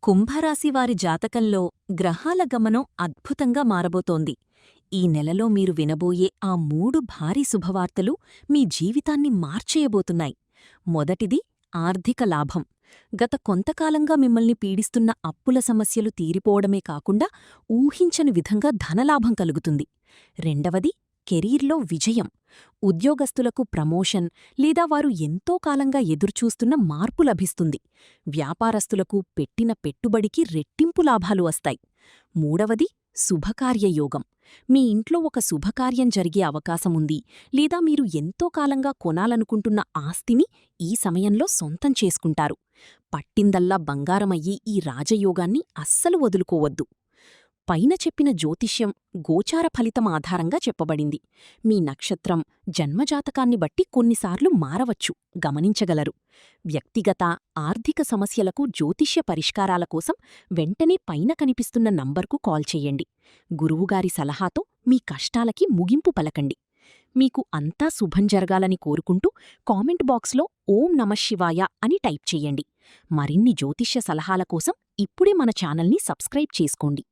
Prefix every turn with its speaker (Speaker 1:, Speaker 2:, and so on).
Speaker 1: కుంభరాశివారి జాతకంలో గ్రహాల గమనం అద్భుతంగా మారబోతోంది. ఈ నెలలో మీరు వినబోయే ఆ 3 భారీ శుభవార్తలు మీ జీవితాన్ని మార్చేయబోతున్నాయి. మొదటిది ఆర్థిక లాభం. గత కొంతకాలంగా మిమ్మల్ని పీడిస్తున్న అప్పుల సమస్యలు తీరిపోవడమే కాకుండా ఊహించని విధంగా ధనలాభం కలుగుతుంది. రెండవది కెరీర్లో విజయం. ఉద్యోగస్తులకు ప్రమోషన్ లేదా వారు ఎంతో కాలంగా ఎదుర్చూస్తున్న మార్పు లభిస్తుంది. వ్యాపారస్తులకు పెట్టిన పెట్టుబడికి రెట్టింపు లాభాలు వస్తాయి. మూడవది శుభకార్యయోగం. మీ ఇంట్లో ఒక శుభకార్యం జరిగే అవకాశముంది, లేదా మీరు ఎంతో కాలంగా కొనాలనుకుంటున్న ఆస్తిని ఈ సమయంలో సొంతం చేసుకుంటారు. పట్టిందల్లా బంగారమయ్యే ఈ రాజయోగాన్ని అస్సలు వదులుకోవద్దు. పైన చెప్పిన జ్యోతిష్యం గోచార ఫలితం ఆధారంగా చెప్పబడింది. మీ నక్షత్రం, జన్మజాతకాన్ని బట్టి కొన్నిసార్లు మారవచ్చు, గమనించగలరు. వ్యక్తిగత, ఆర్థిక సమస్యలకు జ్యోతిష్య పరిష్కారాల కోసం వెంటనే పైన కనిపిస్తున్న నంబర్కు కాల్ చెయ్యండి. గురువుగారి సలహాతో మీ కష్టాలకి ముగింపు పలకండి. మీకు అంతా శుభం జరగాలని కోరుకుంటూ కామెంట్ బాక్స్లో ఓం నమఃశివాయ అని టైప్ చెయ్యండి. మరిన్ని జ్యోతిష్య సలహాల కోసం ఇప్పుడే మన ఛానల్ని సబ్స్క్రైబ్ చేసుకోండి.